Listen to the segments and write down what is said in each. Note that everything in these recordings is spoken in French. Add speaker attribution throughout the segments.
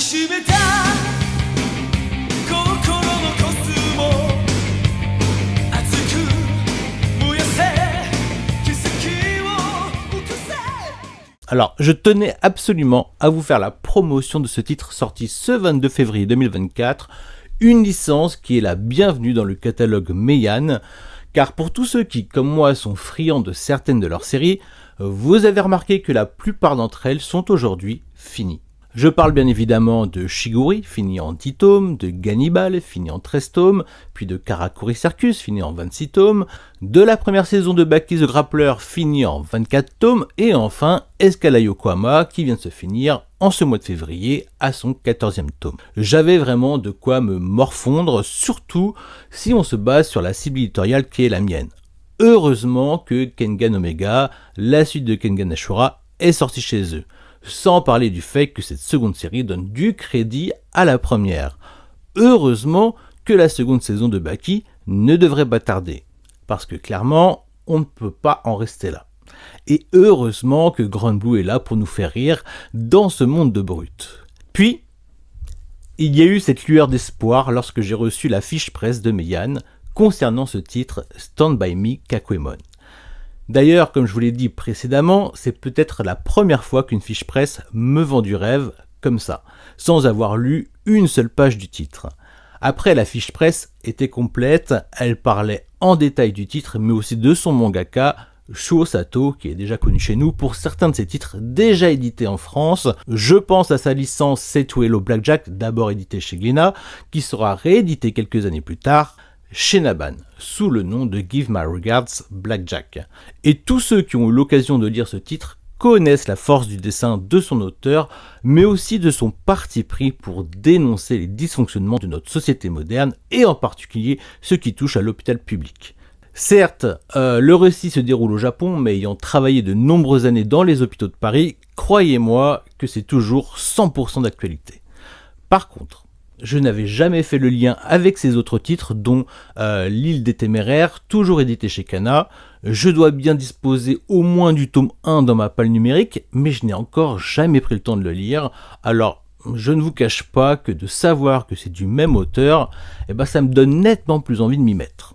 Speaker 1: しめた心のコスモ熱く燃やせ奇跡を起こせ。
Speaker 2: Alors, je tenais absolument à vous faire la promotion de ce titre sorti ce 22 février 2024, une licence qui est la bienvenue dans le catalogue Meian, car pour tous ceux qui, comme moi, sont friands de certaines de leurs séries, vous avez remarqué que la plupart d'entre elles sont aujourd'hui finies. Je parle bien évidemment de Shiguri, fini en 10 tomes, de Gannibal, fini en 13 tomes, puis de Karakuri Circus, fini en 26 tomes, de la première saison de Baki the Grappler, fini en 24 tomes, et enfin Escala Yokohama, qui vient de se finir en ce mois de février à son 14e tome. J'avais vraiment de quoi me morfondre, surtout si on se base sur la cible éditoriale qui est la mienne. Heureusement que Kengan Omega, la suite de Kengan Ashura, est sortie chez eux. Sans parler du fait que cette seconde série donne du crédit à la première. Heureusement que la seconde saison de Baki ne devrait pas tarder, parce que clairement, on ne peut pas en rester là. Et heureusement que Grand Blue est là pour nous faire rire dans ce monde de brutes. Puis, il y a eu cette lueur d'espoir lorsque j'ai reçu la fiche presse de Meian concernant ce titre Stand By Me Kakuemon. D'ailleurs, comme je vous l'ai dit précédemment, c'est peut-être la première fois qu'une fiche presse me vend du rêve comme ça, sans avoir lu une seule page du titre. Après, la fiche presse était complète, elle parlait en détail du titre, mais aussi de son mangaka, Shuo Sato, qui est déjà connu chez nous pour certains de ses titres déjà édités en France. Je pense à sa licence Seto Hello Blackjack, d'abord édité chez Glénat, qui sera réédité quelques années plus tard chez Naban, sous le nom de Give My Regards Blackjack. Et tous ceux qui ont eu l'occasion de lire ce titre connaissent la force du dessin de son auteur, mais aussi de son parti pris pour dénoncer les dysfonctionnements de notre société moderne, et en particulier ceux qui touchent à l'hôpital public. Certes, le récit se déroule au Japon, mais ayant travaillé de nombreuses années dans les hôpitaux de Paris, croyez-moi que c'est toujours 100% d'actualité. Par contre, je n'avais jamais fait le lien avec ces autres titres, dont L'île des Téméraires, toujours édité chez Kana. Je dois bien disposer au moins du tome 1 dans ma palle numérique, mais je n'ai encore jamais pris le temps de le lire. Alors, je ne vous cache pas que de savoir que c'est du même auteur, ça me donne nettement plus envie de m'y mettre.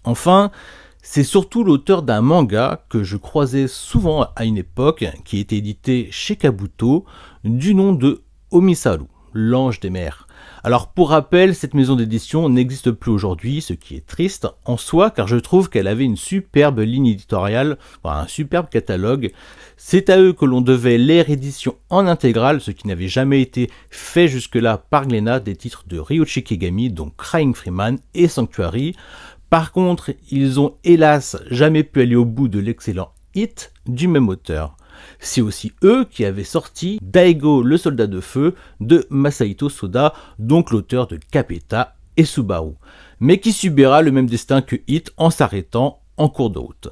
Speaker 2: Enfin, c'est surtout l'auteur d'un manga que je croisais souvent à une époque, qui était édité chez Kabuto, du nom de Omisaru, l'ange des mers. Alors pour rappel, cette maison d'édition n'existe plus aujourd'hui, ce qui est triste en soi, car je trouve qu'elle avait une superbe ligne éditoriale, un superbe catalogue. C'est à eux que l'on devait les rééditions en intégrale, ce qui n'avait jamais été fait jusque-là par Glénat, des titres de Ryuichi Kegami, dont Crying Freeman et Sanctuary. Par contre, ils ont hélas jamais pu aller au bout de l'excellent Hit du même auteur. C'est aussi eux qui avaient sorti Daigo le soldat de feu de Masahito Soda, donc l'auteur de Capeta et Subaru, mais qui subira le même destin que Hit en s'arrêtant en cours de route.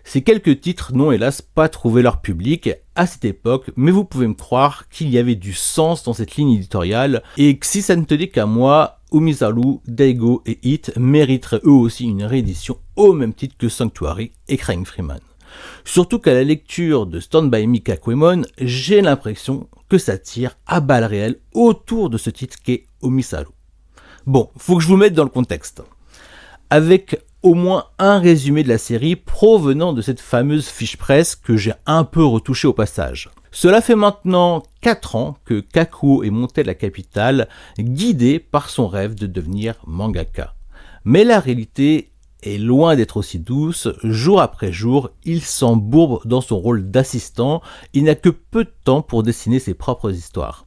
Speaker 2: Ces quelques titres n'ont hélas pas trouvé leur public à cette époque, mais vous pouvez me croire qu'il y avait du sens dans cette ligne éditoriale, et que si ça ne tenait qu'à moi, Umisaru, Daigo et Hit mériteraient eux aussi une réédition au même titre que Sanctuary et Crying Freeman. Surtout qu'à la lecture de Stand By Me Kakuemon, j'ai l'impression que ça tire à balles réelles autour de ce titre qu'est Omisaru. Bon, faut que je vous mette dans le contexte. Avec au moins un résumé de la série provenant de cette fameuse fiche presse que j'ai un peu retouchée au passage. Cela fait maintenant 4 ans que Kakuo est monté à la capitale, guidé par son rêve de devenir mangaka. Mais la réalité est loin d'être aussi douce. Jour après jour, il s'embourbe dans son rôle d'assistant. Il n'a que peu de temps pour dessiner ses propres histoires.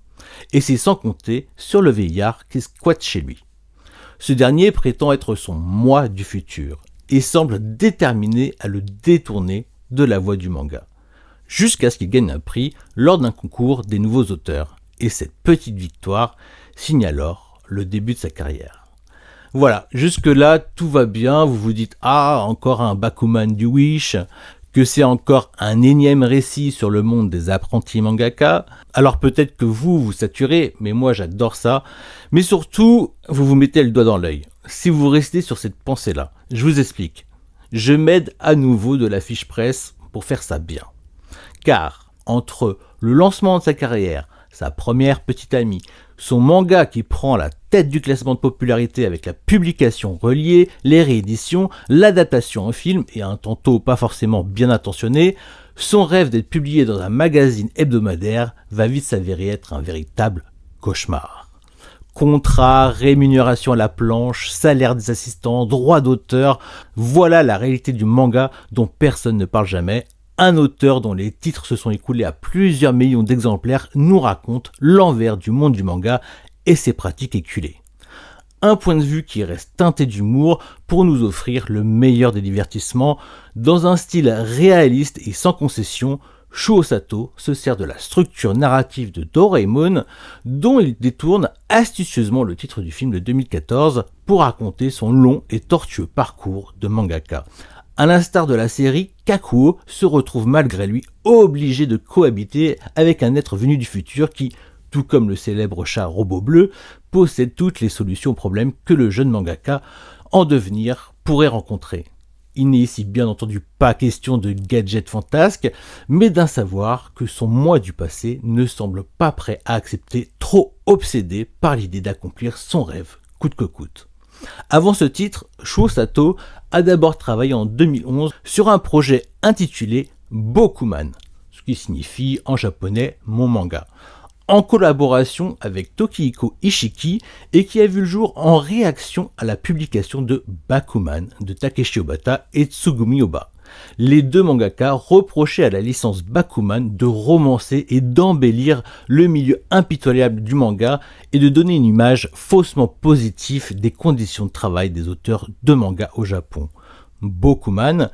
Speaker 2: Et c'est sans compter sur le vieillard qui squatte chez lui. Ce dernier prétend être son moi du futur et semble déterminé à le détourner de la voie du manga, jusqu'à ce qu'il gagne un prix lors d'un concours des nouveaux auteurs. Et cette petite victoire signe alors le début de sa carrière. Voilà, jusque-là, tout va bien, vous vous dites « Ah, encore un Bakuman du Wish », que c'est encore un énième récit sur le monde des apprentis mangaka. Alors peut-être que vous saturez, mais moi j'adore ça. Mais surtout, vous vous mettez le doigt dans l'œil. Si vous restez sur cette pensée-là, je vous explique. Je m'aide à nouveau de la fiche presse pour faire ça bien. Car, entre le lancement de sa carrière, sa première petite amie, son manga qui prend la tête du classement de popularité avec la publication reliée, les rééditions, l'adaptation en film et un tantôt pas forcément bien intentionné, son rêve d'être publié dans un magazine hebdomadaire va vite s'avérer être un véritable cauchemar. Contrat, rémunération à la planche, salaire des assistants, droits d'auteur, voilà la réalité du manga dont personne ne parle jamais. Un auteur dont les titres se sont écoulés à plusieurs millions d'exemplaires nous raconte l'envers du monde du manga et ses pratiques éculées. Un point de vue qui reste teinté d'humour pour nous offrir le meilleur des divertissements dans un style réaliste et sans concession. Shuo Sato se sert de la structure narrative de Doraemon, dont il détourne astucieusement le titre du film de 2014 pour raconter son long et tortueux parcours de mangaka. À l'instar de la série, Kakuo se retrouve malgré lui obligé de cohabiter avec un être venu du futur qui, tout comme le célèbre chat robot bleu, possède toutes les solutions aux problèmes que le jeune mangaka en devenir pourrait rencontrer. Il n'est ici bien entendu pas question de gadgets fantasques, mais d'un savoir que son moi du passé ne semble pas prêt à accepter, trop obsédé par l'idée d'accomplir son rêve, coûte que coûte. Avant ce titre, Shuo Sato a d'abord travaillé en 2011 sur un projet intitulé Bokuman, ce qui signifie en japonais mon manga, en collaboration avec Tokihiko Ishiki et qui a vu le jour en réaction à la publication de Bakuman de Takeshi Obata et Tsugumi Oba. Les deux mangaka reprochaient à la licence Bakuman de romancer et d'embellir le milieu impitoyable du manga et de donner une image faussement positive des conditions de travail des auteurs de manga au Japon. Bokuman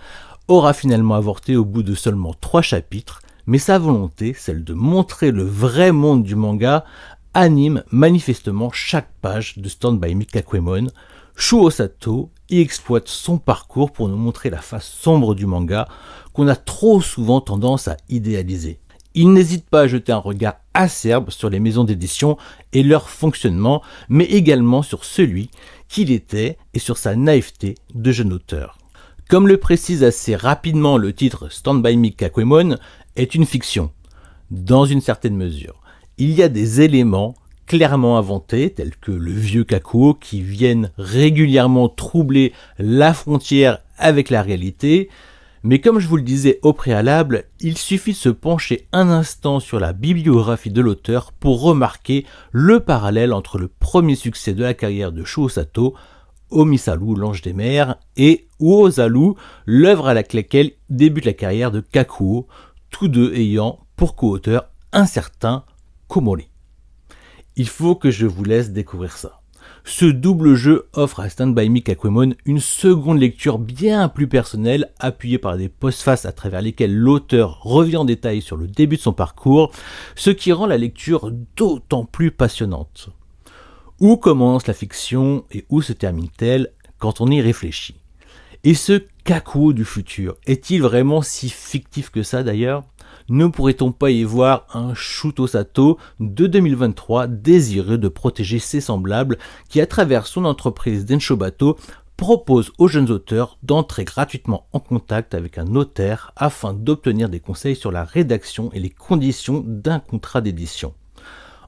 Speaker 2: aura finalement avorté au bout de seulement 3 chapitres, mais sa volonté, celle de montrer le vrai monde du manga, anime manifestement chaque page de Stand By Me Kakuemon. Shuo Sato y exploite son parcours pour nous montrer la face sombre du manga qu'on a trop souvent tendance à idéaliser. Il n'hésite pas à jeter un regard acerbe sur les maisons d'édition et leur fonctionnement, mais également sur celui qu'il était et sur sa naïveté de jeune auteur. Comme le précise assez rapidement le titre Stand By Me Kakuemon, est une fiction, dans une certaine mesure. Il y a des éléments clairement inventés, tels que le vieux Kakuo, qui viennent régulièrement troubler la frontière avec la réalité, mais comme je vous le disais au préalable, il suffit de se pencher un instant sur la bibliographie de l'auteur pour remarquer le parallèle entre le premier succès de la carrière de Shuo Sato, Omisaru, l'ange des mers, et Uozaru, l'œuvre à laquelle débute la carrière de Kakuo, tous deux ayant pour co-auteur un certain Komori. Il faut que je vous laisse découvrir ça. Ce double jeu offre à Stand By Me Kakuemon une seconde lecture bien plus personnelle, appuyée par des postfaces à travers lesquelles l'auteur revient en détail sur le début de son parcours, ce qui rend la lecture d'autant plus passionnante. Où commence la fiction et où se termine-t-elle quand on y réfléchit? Et ce Kakuo du futur, est-il vraiment si fictif que ça d'ailleurs? Ne pourrait-on pas y voir un Shuo Sato de 2023 désireux de protéger ses semblables qui, à travers son entreprise Denshobato, propose aux jeunes auteurs d'entrer gratuitement en contact avec un notaire afin d'obtenir des conseils sur la rédaction et les conditions d'un contrat d'édition?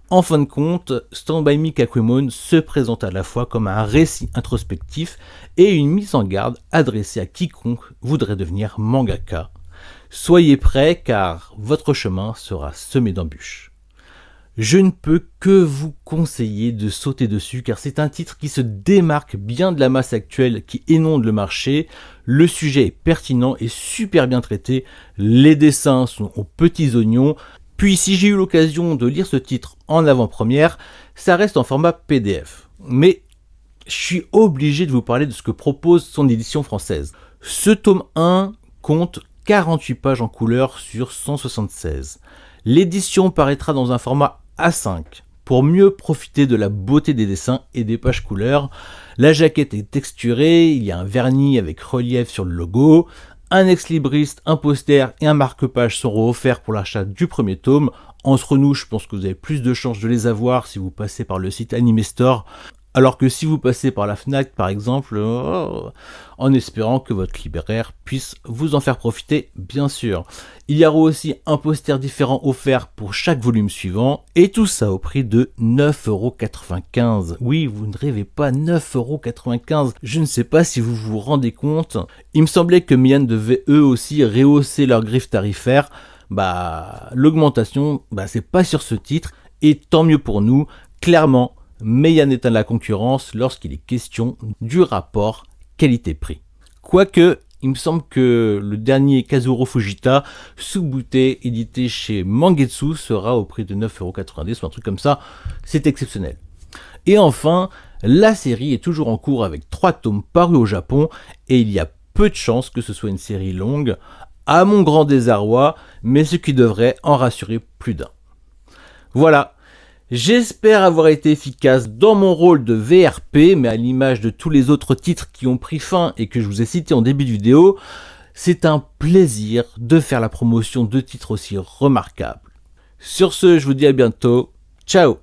Speaker 2: En fin de compte, Stand By Me Kakuemon se présente à la fois comme un récit introspectif et une mise en garde adressée à quiconque voudrait devenir mangaka. Soyez prêts car votre chemin sera semé d'embûches. Je ne peux que vous conseiller de sauter dessus car c'est un titre qui se démarque bien de la masse actuelle qui inonde le marché. Le sujet est pertinent et super bien traité. Les dessins sont aux petits oignons. Puis si j'ai eu l'occasion de lire ce titre en avant-première, ça reste en format PDF. Mais je suis obligé de vous parler de ce que propose son édition française. Ce tome 1 compte 48 pages en couleur sur 176. L'édition paraîtra dans un format A5 pour mieux profiter de la beauté des dessins et des pages couleurs. La jaquette est texturée, il y a un vernis avec relief sur le logo. Un ex-libriste, un poster et un marque-page seront offerts pour l'achat du premier tome. Entre nous, je pense que vous avez plus de chances de les avoir si vous passez par le site Anime Store. Alors que si vous passez par la Fnac par exemple, en espérant que votre libraire puisse vous en faire profiter, bien sûr. Il y aura aussi un poster différent offert pour chaque volume suivant, et tout ça au prix de 9,95 €. Oui, vous ne rêvez pas, 9,95 €. Je ne sais pas si vous vous rendez compte. Il me semblait que Meian devait eux aussi rehausser leur griffe tarifaire. L'augmentation, c'est pas sur ce titre, et tant mieux pour nous. Clairement, Meian éteint la concurrence lorsqu'il est question du rapport qualité-prix. Quoique, il me semble que le dernier Kazuro Fujita, sous-bouté, édité chez Mangetsu, sera au prix de 9,90 € ou un truc comme ça. C'est exceptionnel. Et enfin, la série est toujours en cours avec 3 tomes parus au Japon, et il y a peu de chances que ce soit une série longue, à mon grand désarroi, mais ce qui devrait en rassurer plus d'un. Voilà. J'espère avoir été efficace dans mon rôle de VRP, mais à l'image de tous les autres titres qui ont pris fin et que je vous ai cités en début de vidéo, c'est un plaisir de faire la promotion de titres aussi remarquables. Sur ce, je vous dis à bientôt. Ciao!